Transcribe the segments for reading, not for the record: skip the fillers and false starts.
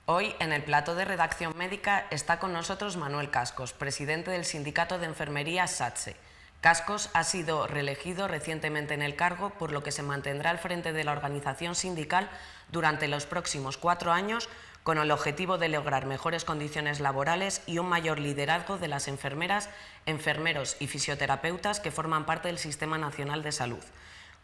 Hoy, en el plató de redacción médica, está con nosotros Manuel Cascos, presidente del Sindicato de Enfermería SATSE. Cascos ha sido reelegido recientemente en el cargo, por lo que se mantendrá al frente de la organización sindical durante los próximos 4 años, con el objetivo de lograr mejores condiciones laborales y un mayor liderazgo de las enfermeras, enfermeros y fisioterapeutas que forman parte del Sistema Nacional de Salud.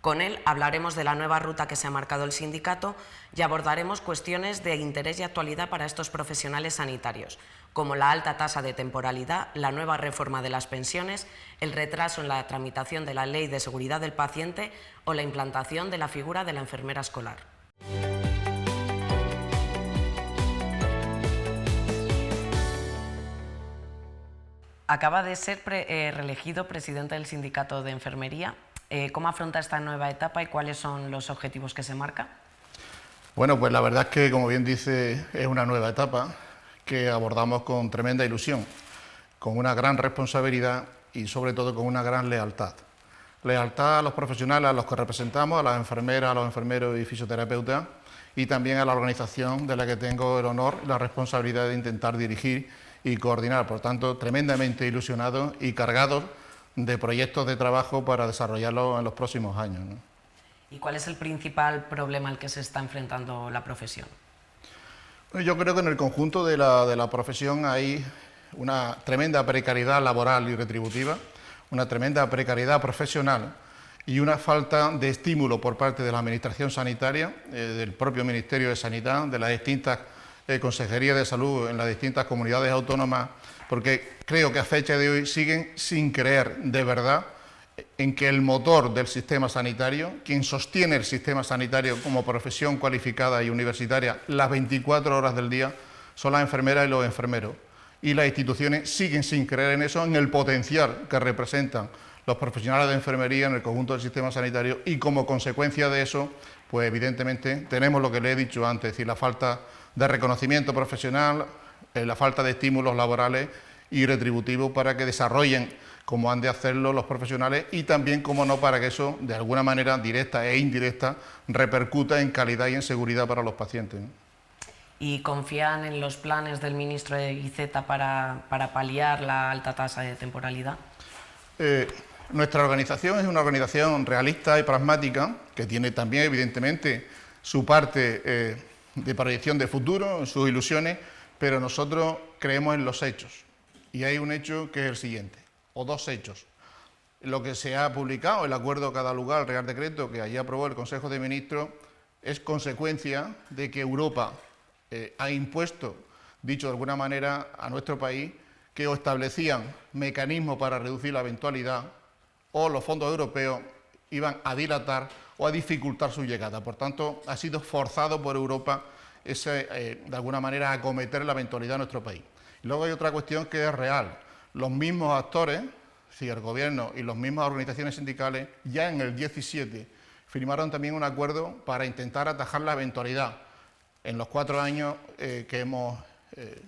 Con él hablaremos de la nueva ruta que se ha marcado el sindicato y abordaremos cuestiones de interés y actualidad para estos profesionales sanitarios, como la alta tasa de temporalidad, la nueva reforma de las pensiones, el retraso en la tramitación de la Ley de Seguridad del Paciente o la implantación de la figura de la enfermera escolar. Acaba de ser reelegido presidente del Sindicato de Enfermería. ¿Cómo afronta esta nueva etapa y cuáles son los objetivos que se marca? Bueno, pues la verdad es que, como bien dice, es una nueva etapa que abordamos con tremenda ilusión, con una gran responsabilidad y sobre todo con una gran lealtad. Lealtad a los profesionales a los que representamos, a las enfermeras, a los enfermeros y fisioterapeutas, y también a la organización de la que tengo el honor y la responsabilidad de intentar dirigir y coordinar. Por tanto, tremendamente ilusionados y cargados de proyectos de trabajo para desarrollarlos en los próximos años, ¿no? ¿Y cuál es el principal problema al que se está enfrentando la profesión? Bueno, yo creo que en el conjunto de la profesión hay una tremenda precariedad laboral y retributiva, una tremenda precariedad profesional y una falta de estímulo por parte de la Administración Sanitaria, del propio Ministerio de Sanidad, de las distintas consejerías de salud en las distintas comunidades autónomas, porque creo que a fecha de hoy siguen sin creer de verdad en que el motor del sistema sanitario, quien sostiene el sistema sanitario como profesión cualificada y universitaria las 24 horas del día, son las enfermeras y los enfermeros. Y las instituciones siguen sin creer en eso, en el potencial que representan los profesionales de enfermería en el conjunto del sistema sanitario, y como consecuencia de eso, pues evidentemente tenemos lo que le he dicho antes, es decir, la falta de reconocimiento profesional, la falta de estímulos laborales y retributivos para que desarrollen como han de hacerlo los profesionales, y también, como no, para que eso, de alguna manera directa e indirecta, repercuta en calidad y en seguridad para los pacientes, ¿no? ¿Y confían en los planes del ministro de Iceta para paliar la alta tasa de temporalidad? Nuestra organización es una organización realista y pragmática, que tiene también, evidentemente, su parte de proyección de futuro, sus ilusiones, pero nosotros creemos en los hechos. Y hay un hecho que es el siguiente, o dos hechos. Lo que se ha publicado, el acuerdo a cada lugar, el Real Decreto que allí aprobó el Consejo de Ministros, es consecuencia de que Europa ha impuesto, dicho de alguna manera, a nuestro país, que o establecían mecanismos para reducir la eventualidad, o los fondos europeos iban a dilatar o a dificultar su llegada. Por tanto, ha sido forzado por Europa de alguna manera, acometer la eventualidad de nuestro país. Y luego hay otra cuestión que es real. Los mismos actores, sí, el Gobierno y las mismas organizaciones sindicales, ya en el 17 firmaron también un acuerdo para intentar atajar la eventualidad. En los 4 años que hemos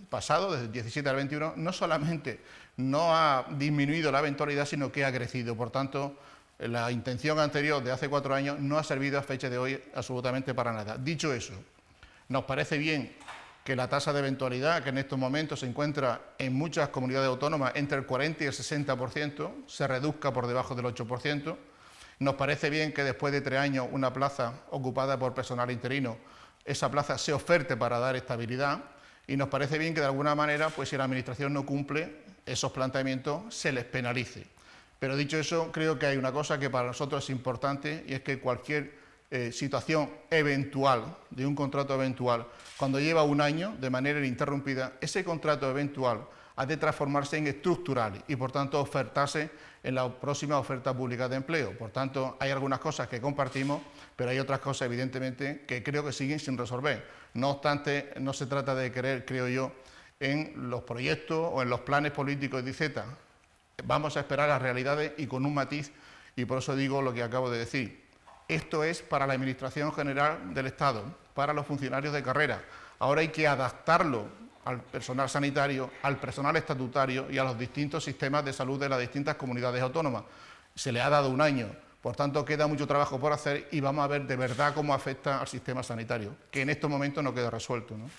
pasado, desde el 17 al 21, no solamente no ha disminuido la eventualidad, sino que ha crecido. Por tanto, la intención anterior de hace 4 años no ha servido a fecha de hoy absolutamente para nada. Dicho eso, nos parece bien que la tasa de eventualidad, que en estos momentos se encuentra en muchas comunidades autónomas entre el 40 y el 60%, se reduzca por debajo del 8%. Nos parece bien que después de 3 años una plaza ocupada por personal interino, esa plaza se oferte para dar estabilidad, y nos parece bien que de alguna manera, pues si la Administración no cumple esos planteamientos, se les penalice. Pero dicho eso, creo que hay una cosa que para nosotros es importante, y es que cualquier situación eventual, de un contrato eventual, cuando lleva 1 año de manera ininterrumpida, ese contrato eventual ha de transformarse en estructural y, por tanto, ofertarse en la próxima oferta pública de empleo. Por tanto, hay algunas cosas que compartimos, pero hay otras cosas, evidentemente, que creo que siguen sin resolver. No obstante, no se trata de creer, creo yo, en los proyectos o en los planes políticos de Iceta. Vamos a esperar las realidades y con un matiz, y por eso digo lo que acabo de decir. Esto es para la Administración General del Estado, para los funcionarios de carrera. Ahora hay que adaptarlo al personal sanitario, al personal estatutario y a los distintos sistemas de salud de las distintas comunidades autónomas. Se le ha dado 1 año, por tanto queda mucho trabajo por hacer, y vamos a ver de verdad cómo afecta al sistema sanitario, que en estos momentos no queda resuelto, ¿no?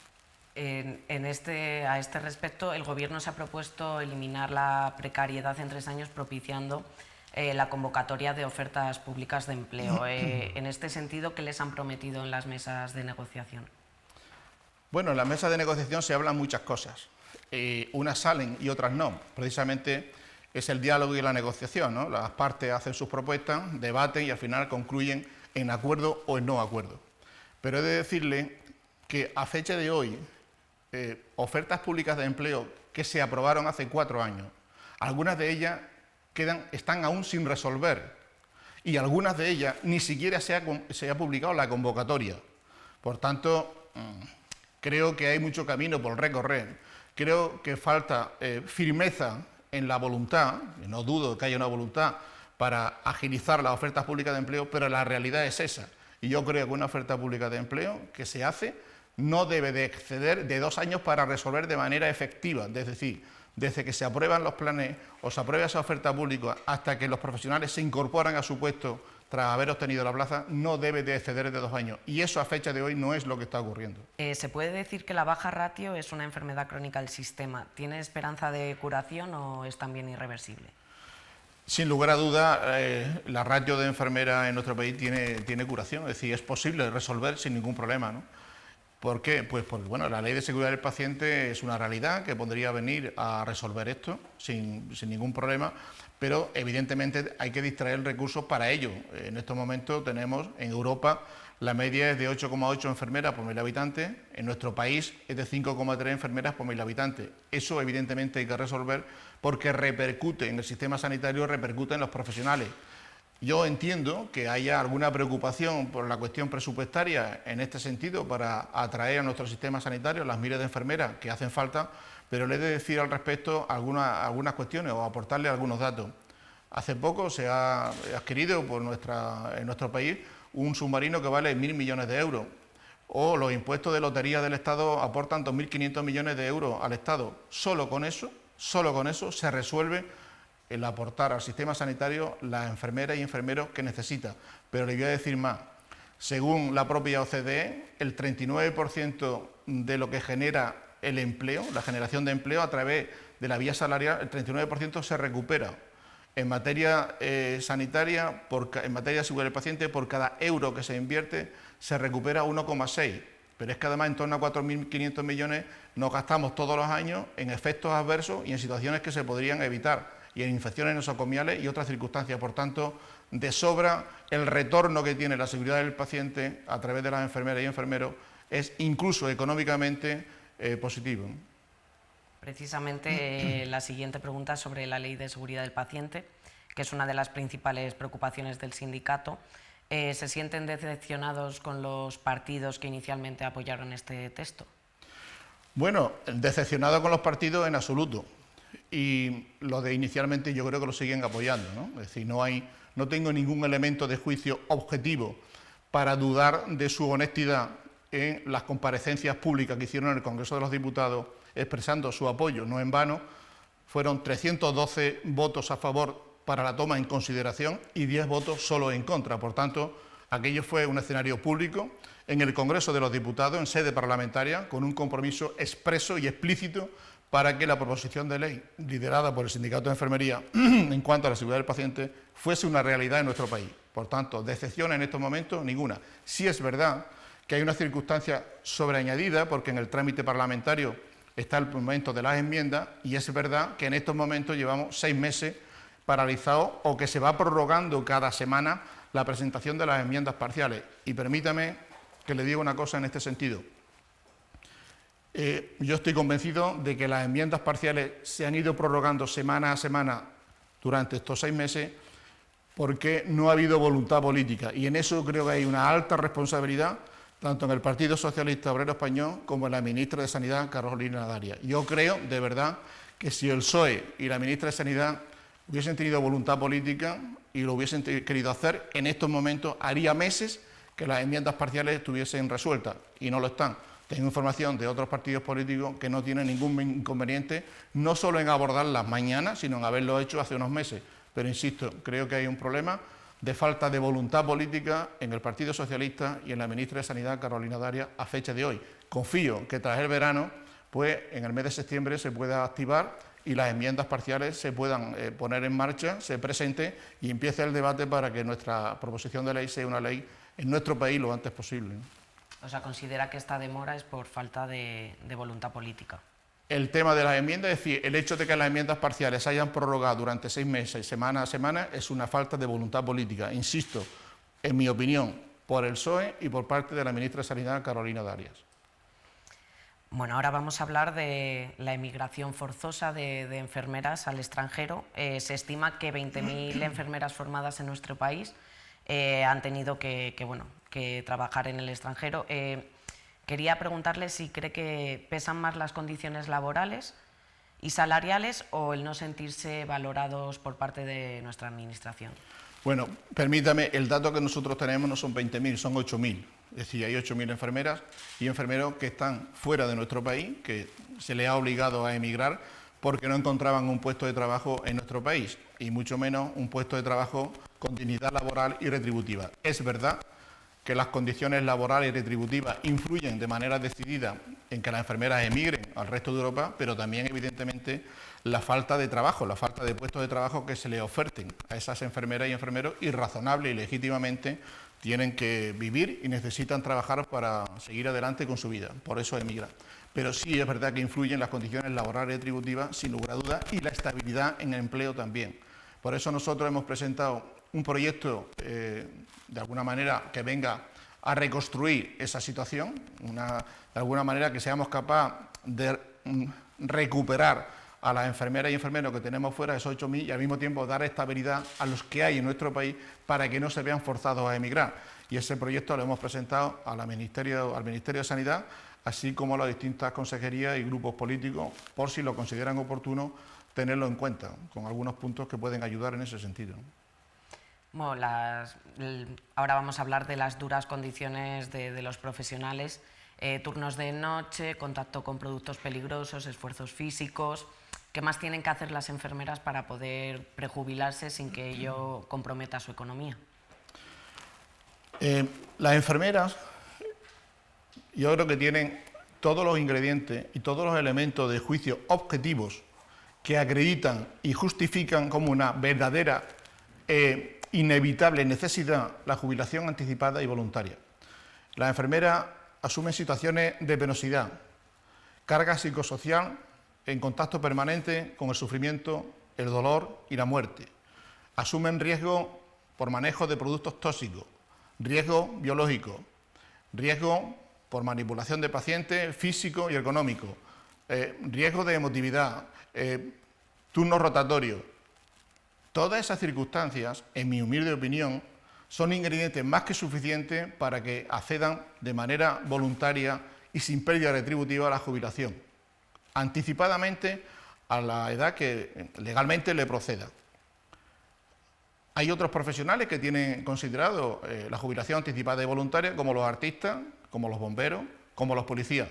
A este respecto, el Gobierno se ha propuesto eliminar la precariedad en 3 años, propiciando la convocatoria de ofertas públicas de empleo. En este sentido, ¿qué les han prometido en las mesas de negociación? Bueno, en la mesa de negociación se hablan muchas cosas. Unas salen y otras no. Precisamente es el diálogo y la negociación, ¿no? Las partes hacen sus propuestas, debaten y al final concluyen en acuerdo o en no acuerdo. Pero he de decirle que a fecha de hoy, ofertas públicas de empleo que se aprobaron hace 4 años, algunas de ellas están aún sin resolver y algunas de ellas ni siquiera se ha publicado la convocatoria. Por tanto, creo que hay mucho camino por recorrer. Creo que falta firmeza en la voluntad, y no dudo que haya una voluntad para agilizar las ofertas públicas de empleo, pero la realidad es esa. Y yo creo que una oferta pública de empleo que se hace no debe de exceder de 2 años para resolver de manera efectiva. Es decir, desde que se aprueban los planes o se aprueba esa oferta pública hasta que los profesionales se incorporan a su puesto tras haber obtenido la plaza, no debe de exceder de 2 años. Y eso a fecha de hoy no es lo que está ocurriendo. ¿Se puede decir que la baja ratio es una enfermedad crónica del sistema? ¿Tiene esperanza de curación o es también irreversible? Sin lugar a duda, la ratio de enfermeras en nuestro país tiene curación, es decir, es posible resolver sin ningún problema, ¿no? ¿Por qué? Pues porque bueno, la ley de seguridad del paciente es una realidad que podría venir a resolver esto sin ningún problema, pero evidentemente hay que distraer recursos para ello. En estos momentos tenemos en Europa la media es de 8,8 enfermeras por 1.000 habitantes, en nuestro país es de 5,3 enfermeras por 1.000 habitantes. Eso evidentemente hay que resolver porque repercute en el sistema sanitario, repercute en los profesionales. Yo entiendo que haya alguna preocupación por la cuestión presupuestaria en este sentido para atraer a nuestro sistema sanitario las miles de enfermeras que hacen falta, pero le he de decir al respecto algunas cuestiones o aportarle algunos datos. Hace poco se ha adquirido en nuestro país un submarino que vale 1.000 millones de euros, o los impuestos de lotería del Estado aportan 2.500 millones de euros al Estado. Solo con eso se resuelve el aportar al sistema sanitario las enfermeras y enfermeros que necesita. Pero le voy a decir más. Según la propia OCDE, el 39% de lo que genera el empleo, la generación de empleo a través de la vía salarial, el 39% se recupera. En materia sanitaria, en materia de seguridad del paciente, por cada euro que se invierte, se recupera 1,6. Pero es que además en torno a 4.500 millones nos gastamos todos los años en efectos adversos y en situaciones que se podrían evitar, y en infecciones nosocomiales y otras circunstancias. Por tanto, de sobra el retorno que tiene la seguridad del paciente a través de las enfermeras y enfermeros es incluso económicamente positivo. Precisamente la siguiente pregunta es sobre la Ley de Seguridad del Paciente, que es una de las principales preocupaciones del sindicato. ¿Se sienten decepcionados con los partidos que inicialmente apoyaron este texto? Bueno, decepcionado con los partidos en absoluto. Y lo de inicialmente yo creo que lo siguen apoyando, ¿no? Es decir, no tengo ningún elemento de juicio objetivo para dudar de su honestidad en las comparecencias públicas que hicieron en el Congreso de los Diputados expresando su apoyo. No en vano, fueron 312 votos a favor para la toma en consideración y 10 votos solo en contra. Por tanto, aquello fue un escenario público en el Congreso de los Diputados, en sede parlamentaria, con un compromiso expreso y explícito para que la proposición de ley liderada por el Sindicato de Enfermería en cuanto a la seguridad del paciente fuese una realidad en nuestro país. Por tanto, decepción en estos momentos ninguna. Sí es verdad que hay una circunstancia sobreañadida porque en el trámite parlamentario está el momento de las enmiendas y es verdad que en estos momentos llevamos 6 meses paralizados o que se va prorrogando cada semana la presentación de las enmiendas parciales. Y permítame que le diga una cosa en este sentido. Yo estoy convencido de que las enmiendas parciales se han ido prorrogando semana a semana durante estos 6 meses porque no ha habido voluntad política y en eso creo que hay una alta responsabilidad tanto en el Partido Socialista Obrero Español como en la ministra de Sanidad, Carolina Darias. Yo creo, de verdad, que si el PSOE y la ministra de Sanidad hubiesen tenido voluntad política y lo hubiesen querido hacer, en estos momentos haría meses que las enmiendas parciales estuviesen resueltas y no lo están. Tengo información de otros partidos políticos que no tienen ningún inconveniente, no solo en abordarlas mañana, sino en haberlo hecho hace unos meses. Pero insisto, creo que hay un problema de falta de voluntad política en el Partido Socialista y en la ministra de Sanidad, Carolina Darias, a fecha de hoy. confío que tras el verano, pues en el mes de septiembre se pueda activar y las enmiendas parciales se puedan poner en marcha, se presente y empiece el debate para que nuestra proposición de ley sea una ley en nuestro país lo antes posible. O sea, ¿considera que esta demora es por falta de voluntad política? El tema de las enmiendas, es decir, el hecho de que las enmiendas parciales se hayan prorrogado durante 6 meses, semana a semana, es una falta de voluntad política, insisto, en mi opinión, por el PSOE y por parte de la ministra de Sanidad, Carolina Darias. Bueno, ahora vamos a hablar de la emigración forzosa de enfermeras al extranjero. Se estima que 20.000 enfermeras formadas en nuestro país han tenido que trabajar en el extranjero. Quería preguntarle si cree que pesan más las condiciones laborales y salariales o el no sentirse valorados por parte de nuestra administración. Bueno, permítame, el dato que nosotros tenemos no son 20.000, son 8.000. Es decir, hay 8.000 enfermeras y enfermeros que están fuera de nuestro país, que se les ha obligado a emigrar porque no encontraban un puesto de trabajo en nuestro país, y mucho menos un puesto de trabajo con dignidad laboral y retributiva. Es verdad que las condiciones laborales y retributivas influyen de manera decidida en que las enfermeras emigren al resto de Europa, pero también, evidentemente, la falta de trabajo, la falta de puestos de trabajo que se les oferten a esas enfermeras y enfermeros, y razonable y legítimamente tienen que vivir y necesitan trabajar para seguir adelante con su vida, por eso emigran. Pero sí es verdad que influyen las condiciones laborales y retributivas, sin lugar a dudas, y la estabilidad en el empleo también. Por eso nosotros hemos presentado un proyecto, de alguna manera, que venga a reconstruir esa situación, de alguna manera que seamos capaces de recuperar a las enfermeras y enfermeros que tenemos fuera, esos 8.000, y al mismo tiempo dar estabilidad a los que hay en nuestro país para que no se vean forzados a emigrar. Y ese proyecto lo hemos presentado al Ministerio de Sanidad, así como a las distintas consejerías y grupos políticos, por si lo consideran oportuno tenerlo en cuenta, con algunos puntos que pueden ayudar en ese sentido. Bueno, ahora vamos a hablar de las duras condiciones de los profesionales, turnos de noche, contacto con productos peligrosos, esfuerzos físicos. ¿Qué más tienen que hacer las enfermeras para poder prejubilarse sin que ello comprometa su economía? Las enfermeras, yo creo que tienen todos los ingredientes y todos los elementos de juicio objetivos que acreditan y justifican como una verdadera inevitable necesidad la jubilación anticipada y voluntaria. Las enfermeras asumen situaciones de penosidad, carga psicosocial en contacto permanente con el sufrimiento, el dolor y la muerte. Asumen riesgo por manejo de productos tóxicos, riesgo biológico, riesgo por manipulación de pacientes físico y económico, riesgo de emotividad, turnos rotatorios. Todas esas circunstancias, en mi humilde opinión, son ingredientes más que suficientes para que accedan de manera voluntaria y sin pérdida retributiva a la jubilación, anticipadamente a la edad que legalmente le proceda. Hay otros profesionales que tienen considerado la jubilación anticipada y voluntaria, como los artistas, como los bomberos, como los policías.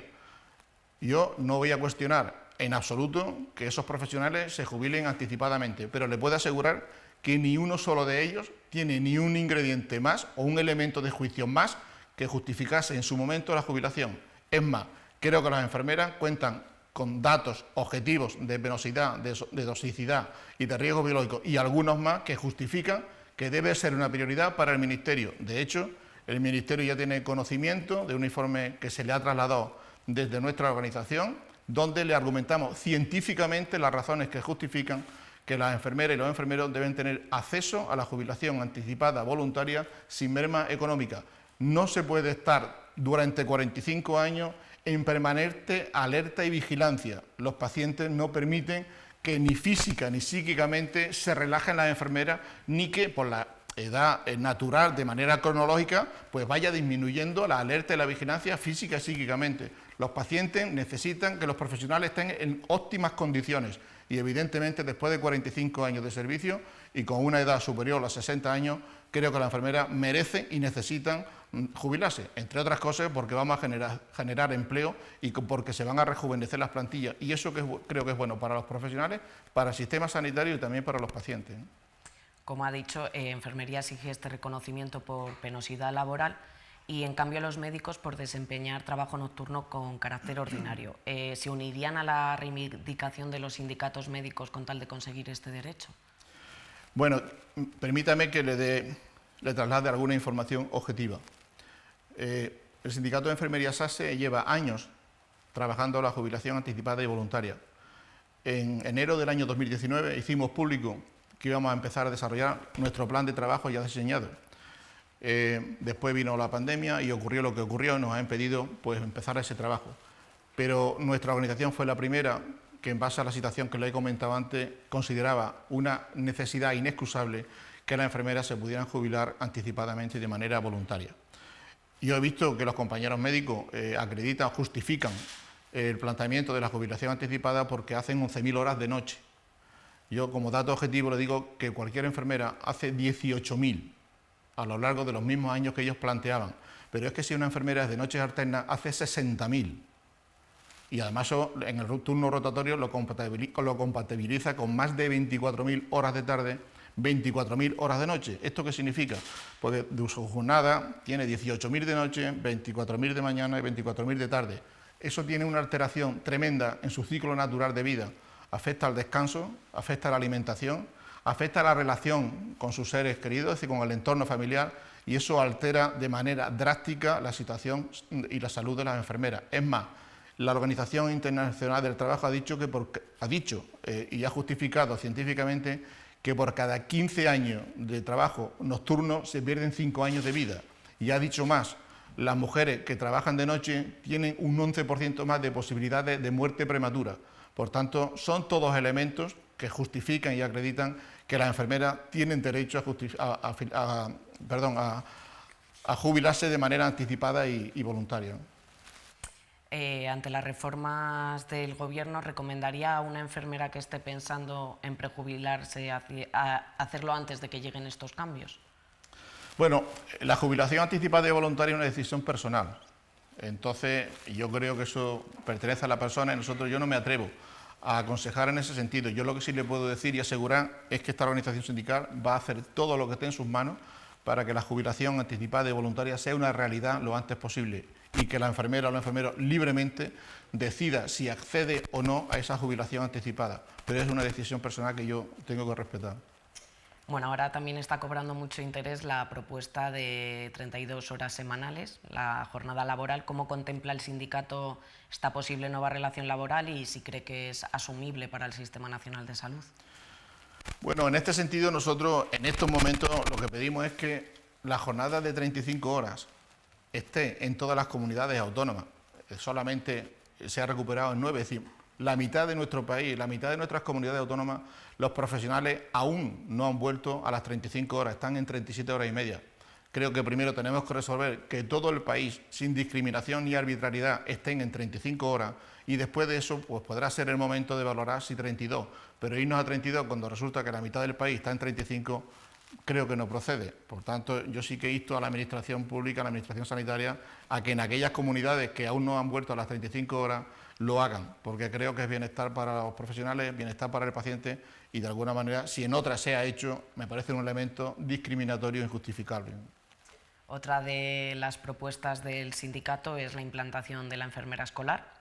Yo no voy a cuestionar en absoluto que esos profesionales se jubilen anticipadamente, pero le puedo asegurar que ni uno solo de ellos tiene ni un ingrediente más o un elemento de juicio más que justificase en su momento la jubilación. Es más, creo que las enfermeras cuentan con datos objetivos de penosidad, de toxicidad y de riesgo biológico, y algunos más que justifican que debe ser una prioridad para el Ministerio. De hecho, el Ministerio ya tiene conocimiento de un informe que se le ha trasladado desde nuestra organización, donde le argumentamos científicamente las razones que justifican que las enfermeras y los enfermeros deben tener acceso a la jubilación anticipada voluntaria sin merma económica. No se puede estar durante 45 años en permanente alerta y vigilancia. Los pacientes no permiten que ni física ni psíquicamente se relajen las enfermeras, ni que por la edad natural, de manera cronológica, pues vaya disminuyendo la alerta y la vigilancia física y psíquicamente. Los pacientes necesitan que los profesionales estén en óptimas condiciones y, evidentemente, después de 45 años de servicio y con una edad superior a los 60 años, creo que las enfermeras merecen y necesitan jubilarse, entre otras cosas porque vamos a generar empleo y porque se van a rejuvenecer las plantillas, y eso creo que es bueno para los profesionales, para el sistema sanitario y también para los pacientes. Como ha dicho, Enfermería exige este reconocimiento por penosidad laboral y en cambio los médicos por desempeñar trabajo nocturno con carácter ordinario. ¿Se unirían a la reivindicación de los sindicatos médicos con tal de conseguir este derecho? Bueno, permítame que le traslade alguna información objetiva. El Sindicato de Enfermería SATSE lleva años trabajando la jubilación anticipada y voluntaria. En enero del año 2019 hicimos público que íbamos a empezar a desarrollar nuestro plan de trabajo ya diseñado. Después vino la pandemia y ocurrió lo que ocurrió, nos ha impedido pues, empezar ese trabajo. Pero nuestra organización fue la primera que, en base a la situación que le he comentado antes, consideraba una necesidad inexcusable que las enfermeras se pudieran jubilar anticipadamente y de manera voluntaria. Yo he visto que los compañeros médicos acreditan, justifican el planteamiento de la jubilación anticipada porque hacen 11.000 horas de noche. Yo, como dato objetivo, le digo que cualquier enfermera hace 18.000 a lo largo de los mismos años que ellos planteaban. Pero es que si una enfermera es de noches alternas, hace 60.000. Y además eso, en el turno rotatorio lo compatibiliza con más de 24.000 horas de tarde, 24.000 horas de noche. ¿Esto qué significa? Pues de su jornada tiene 18.000 de noche, 24.000 de mañana y 24.000 de tarde. Eso tiene una alteración tremenda en su ciclo natural de vida. Afecta al descanso, afecta a la alimentación, afecta a la relación con sus seres queridos, es decir, con el entorno familiar, y eso altera de manera drástica la situación y la salud de las enfermeras. Es más, la Organización Internacional del Trabajo ha dicho y ha justificado científicamente que por cada 15 años de trabajo nocturno se pierden 5 años de vida. Y ha dicho más, las mujeres que trabajan de noche tienen un 11% más de posibilidades de muerte prematura. Por tanto, son todos elementos que justifican y acreditan que las enfermeras tienen derecho a jubilarse de manera anticipada y voluntaria. Ante las reformas del Gobierno, ¿recomendaría a una enfermera que esté pensando en prejubilarse hacerlo antes de que lleguen estos cambios? Bueno, la jubilación anticipada y voluntaria es una decisión personal. Entonces, yo creo que eso pertenece a la persona y yo no me atrevo a aconsejar en ese sentido. Yo lo que sí le puedo decir y asegurar es que esta organización sindical va a hacer todo lo que esté en sus manos para que la jubilación anticipada y voluntaria sea una realidad lo antes posible y que la enfermera o el enfermero libremente decida si accede o no a esa jubilación anticipada. Pero es una decisión personal que yo tengo que respetar. Bueno, ahora también está cobrando mucho interés la propuesta de 32 horas semanales, la jornada laboral. ¿Cómo contempla el sindicato esta posible nueva relación laboral y si cree que es asumible para el Sistema Nacional de Salud? Bueno, en este sentido nosotros en estos momentos lo que pedimos es que la jornada de 35 horas esté en todas las comunidades autónomas. Solamente se ha recuperado en 9, es decir, la mitad de nuestro país, la mitad de nuestras comunidades autónomas, los profesionales aún no han vuelto a las 35 horas, están en 37 horas y media. Creo que primero tenemos que resolver que todo el país, sin discriminación ni arbitrariedad, estén en 35 horas y después de eso pues podrá ser el momento de valorar si 32, pero irnos a 32 cuando resulta que la mitad del país está en 35, creo que no procede. Por tanto, yo sí que insto a la Administración Pública, a la Administración Sanitaria, a que en aquellas comunidades que aún no han vuelto a las 35 horas, lo hagan, porque creo que es bienestar para los profesionales, bienestar para el paciente y de alguna manera, si en otras se ha hecho, me parece un elemento discriminatorio e injustificable. Otra de las propuestas del sindicato es la implantación de la enfermera escolar.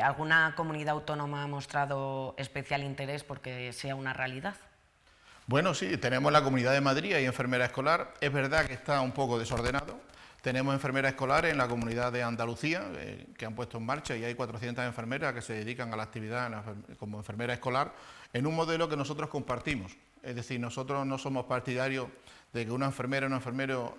¿Alguna comunidad autónoma ha mostrado especial interés porque sea una realidad? Bueno, sí, tenemos la Comunidad de Madrid, hay enfermera escolar. Es verdad que está un poco desordenado. Tenemos enfermeras escolares en la Comunidad de Andalucía, que han puesto en marcha, y hay 400 enfermeras que se dedican a la actividad como enfermera escolar, en un modelo que nosotros compartimos. Es decir, nosotros no somos partidarios de que una enfermera o un enfermero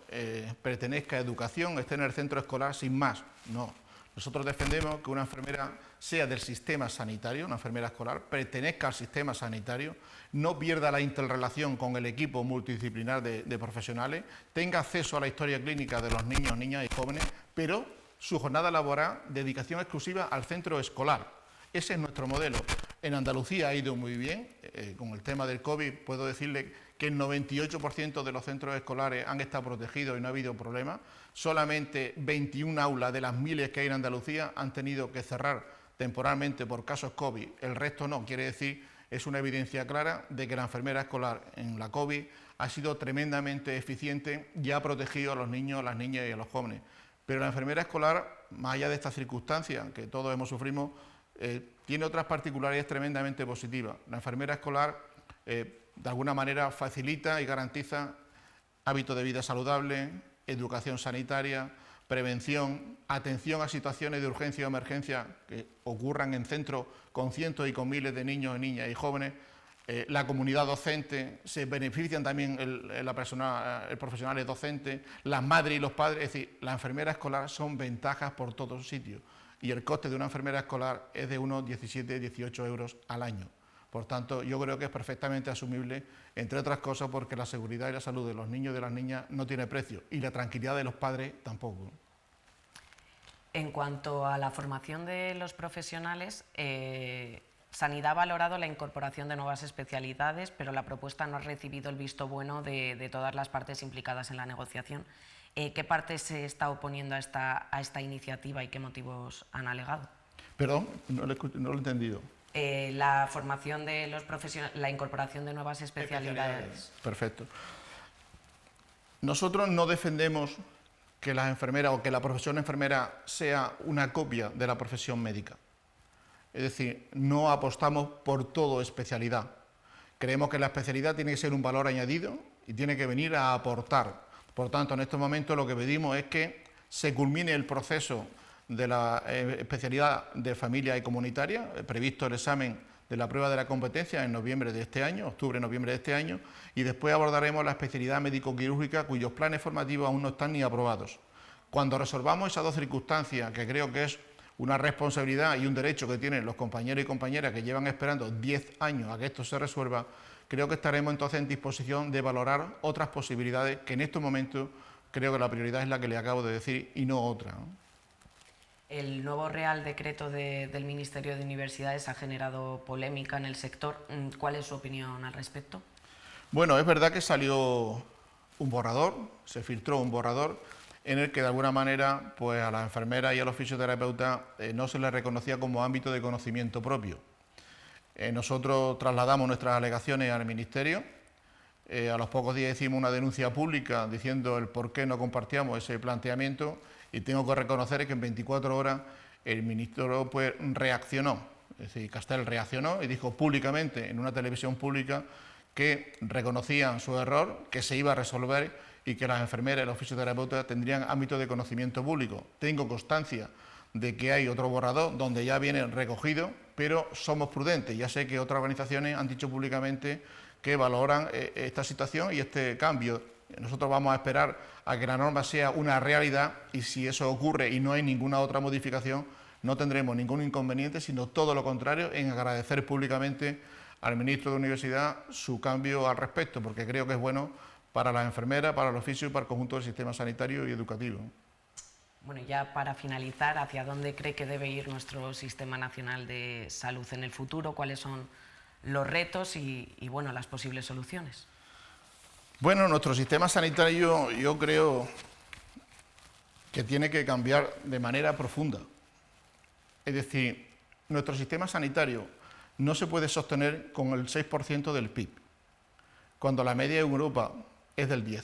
pertenezca a educación, esté en el centro escolar sin más. No. Nosotros defendemos que una enfermera sea del sistema sanitario, una enfermera escolar, pertenezca al sistema sanitario, no pierda la interrelación con el equipo multidisciplinar de profesionales, tenga acceso a la historia clínica de los niños, niñas y jóvenes, pero su jornada laboral, dedicación exclusiva al centro escolar. Ese es nuestro modelo. En Andalucía ha ido muy bien, con el tema del COVID puedo decirle que el 98% de los centros escolares han estado protegidos y no ha habido problemas. Solamente 21 aulas de las miles que hay en Andalucía han tenido que cerrar temporalmente por casos COVID, el resto no. Quiere decir, es una evidencia clara de que la enfermera escolar en la COVID ha sido tremendamente eficiente y ha protegido a los niños, a las niñas y a los jóvenes. Pero la enfermera escolar, más allá de esta circunstancia que todos hemos sufrido, tiene otras particularidades tremendamente positivas. La enfermera escolar, de alguna manera, facilita y garantiza hábitos de vida saludable, educación sanitaria, prevención, atención a situaciones de urgencia o emergencia que ocurran en centros con cientos y con miles de niños, niñas y jóvenes. La comunidad docente, se benefician también el profesional docente, las madres y los padres. Es decir, la enfermera escolar son ventajas por todos sitios y el coste de una enfermera escolar es de unos 17-18 euros al año. Por tanto, yo creo que es perfectamente asumible, entre otras cosas porque la seguridad y la salud de los niños y de las niñas no tiene precio y la tranquilidad de los padres tampoco. En cuanto a la formación de los profesionales, Sanidad ha valorado la incorporación de nuevas especialidades, pero la propuesta no ha recibido el visto bueno de todas las partes implicadas en la negociación. ¿Qué parte se está oponiendo a esta iniciativa y qué motivos han alegado? Perdón, no lo he entendido. La formación de los profesionales, la incorporación de nuevas especialidades. Perfecto. Nosotros no defendemos que las enfermeras o que la profesión enfermera sea una copia de la profesión médica. Es decir, no apostamos por todo especialidad. Creemos que la especialidad tiene que ser un valor añadido y tiene que venir a aportar. Por tanto, en estos momentos lo que pedimos es que se culmine el proceso de la especialidad de familia y comunitaria, previsto el examen de la prueba de la competencia en noviembre de este año, octubre-noviembre de este año, y después abordaremos la especialidad médico-quirúrgica cuyos planes formativos aún no están ni aprobados. Cuando resolvamos esas dos circunstancias, que creo que es una responsabilidad y un derecho que tienen los compañeros y compañeras que llevan esperando 10 años a que esto se resuelva, creo que estaremos entonces en disposición de valorar otras posibilidades que en estos momentos creo que la prioridad es la que le acabo de decir y no otra, ¿no? El nuevo Real Decreto del Ministerio de Universidades ha generado polémica en el sector. ¿Cuál es su opinión al respecto? Bueno, es verdad que salió un borrador, se filtró un borrador en el que de alguna manera pues a las enfermeras y a los fisioterapeutas no se les reconocía como ámbito de conocimiento propio. Nosotros trasladamos nuestras alegaciones al Ministerio, a los pocos días hicimos una denuncia pública diciendo el por qué no compartíamos ese planteamiento y tengo que reconocer que en 24 horas el ministro pues reaccionó, es decir, Castel reaccionó y dijo públicamente en una televisión pública que reconocían su error, que se iba a resolver y que las enfermeras y los fisioterapeutas tendrían ámbito de conocimiento público. Tengo constancia de que hay otro borrador donde ya viene recogido, pero somos prudentes. Ya sé que otras organizaciones han dicho públicamente que valoran esta situación y este cambio. Nosotros vamos a esperar a que la norma sea una realidad y si eso ocurre y no hay ninguna otra modificación, no tendremos ningún inconveniente, sino todo lo contrario, en agradecer públicamente al ministro de Universidad su cambio al respecto, porque creo que es bueno para las enfermeras, para los fisios y para el conjunto del sistema sanitario y educativo. Bueno, ya para finalizar, ¿hacia dónde cree que debe ir nuestro Sistema Nacional de Salud en el futuro? ¿Cuáles son los retos y bueno, las posibles soluciones? Bueno, nuestro sistema sanitario yo creo que tiene que cambiar de manera profunda. Es decir, nuestro sistema sanitario no se puede sostener con el 6% del PIB, cuando la media en Europa es del 10%.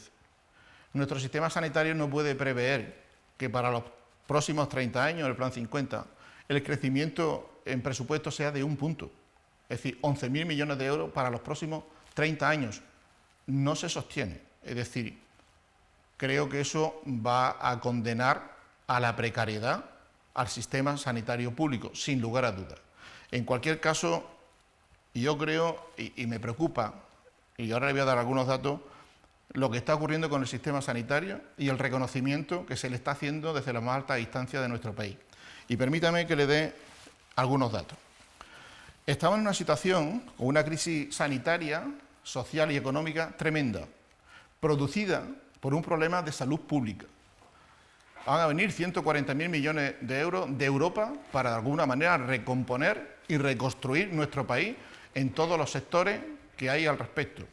Nuestro sistema sanitario no puede prever que para los próximos 30 años, el plan 50, el crecimiento en presupuesto sea de 1 punto. Es decir, 11.000 millones de euros para los próximos 30 años. No se sostiene. Es decir, creo que eso va a condenar a la precariedad al sistema sanitario público, sin lugar a dudas. En cualquier caso, yo creo, y me preocupa, y ahora le voy a dar algunos datos, lo que está ocurriendo con el sistema sanitario y el reconocimiento que se le está haciendo desde la más alta instancia de nuestro país. Y permítame que le dé algunos datos. Estamos en una situación con una crisis sanitaria, social y económica tremenda, producida por un problema de salud pública. Van a venir 140.000 millones de euros de Europa para de alguna manera recomponer y reconstruir nuestro país en todos los sectores que hay al respecto.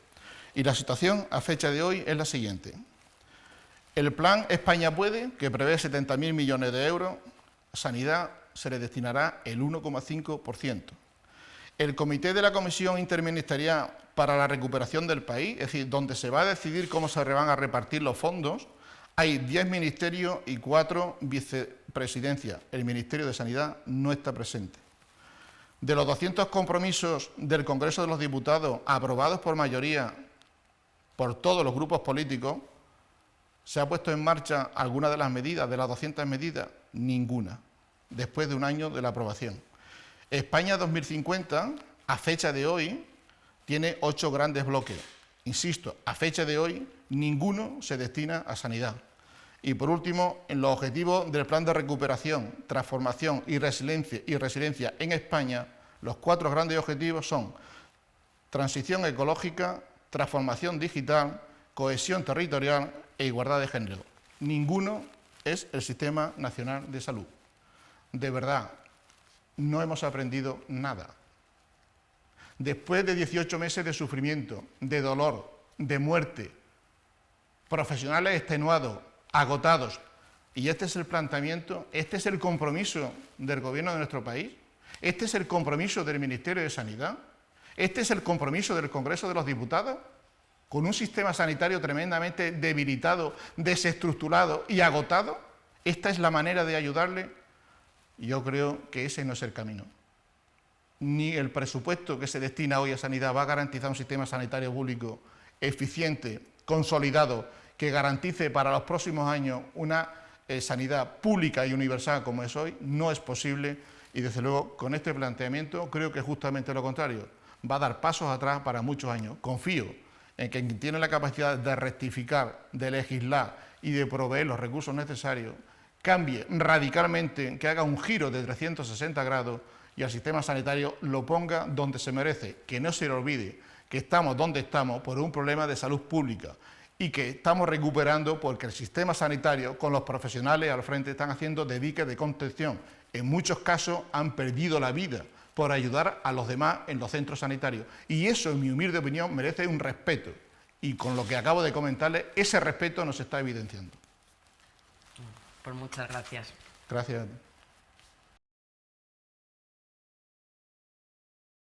Y la situación a fecha de hoy es la siguiente. El plan España Puede, que prevé 70.000 millones de euros, a sanidad se le destinará el 1,5%. El comité de la Comisión Interministerial para la Recuperación del País, es decir, donde se va a decidir cómo se van a repartir los fondos, hay 10 ministerios y 4 vicepresidencias. El Ministerio de Sanidad no está presente. De los 200 compromisos del Congreso de los Diputados aprobados por mayoría por todos los grupos políticos, ¿se ha puesto en marcha alguna de las medidas, de las 200 medidas? Ninguna, después de un año de la aprobación. España 2050, a fecha de hoy, tiene 8 grandes bloques. Insisto, a fecha de hoy, ninguno se destina a sanidad. Y por último, en los objetivos del Plan de Recuperación, Transformación y Resiliencia en España, los 4 grandes objetivos son transición ecológica, transformación digital, cohesión territorial e igualdad de género. Ninguno es el Sistema Nacional de Salud. De verdad, no hemos aprendido nada. Después de 18 meses de sufrimiento, de dolor, de muerte, profesionales extenuados, agotados, y este es el planteamiento, este es el compromiso del Gobierno de nuestro país, este es el compromiso del Ministerio de Sanidad, este es el compromiso del Congreso de los Diputados, con un sistema sanitario tremendamente debilitado, desestructurado y agotado. Esta es la manera de ayudarle. Yo creo que ese no es el camino. Ni el presupuesto que se destina hoy a sanidad va a garantizar un sistema sanitario público eficiente, consolidado, que garantice para los próximos años una sanidad pública y universal como es hoy. No es posible y, desde luego, con este planteamiento creo que justamente lo contrario. Va a dar pasos atrás para muchos años. Confío en que quien tiene la capacidad de rectificar, de legislar y de proveer los recursos necesarios, cambie radicalmente, que haga un giro de 360 grados y al sistema sanitario lo ponga donde se merece, que no se le olvide que estamos donde estamos por un problema de salud pública y que estamos recuperando porque el sistema sanitario, con los profesionales al frente, están haciendo de dique de contención. En muchos casos han perdido la vida por ayudar a los demás en los centros sanitarios. Y eso, en mi humilde opinión, merece un respeto. Y con lo que acabo de comentarles, ese respeto nos está evidenciando. Pues muchas gracias. Gracias.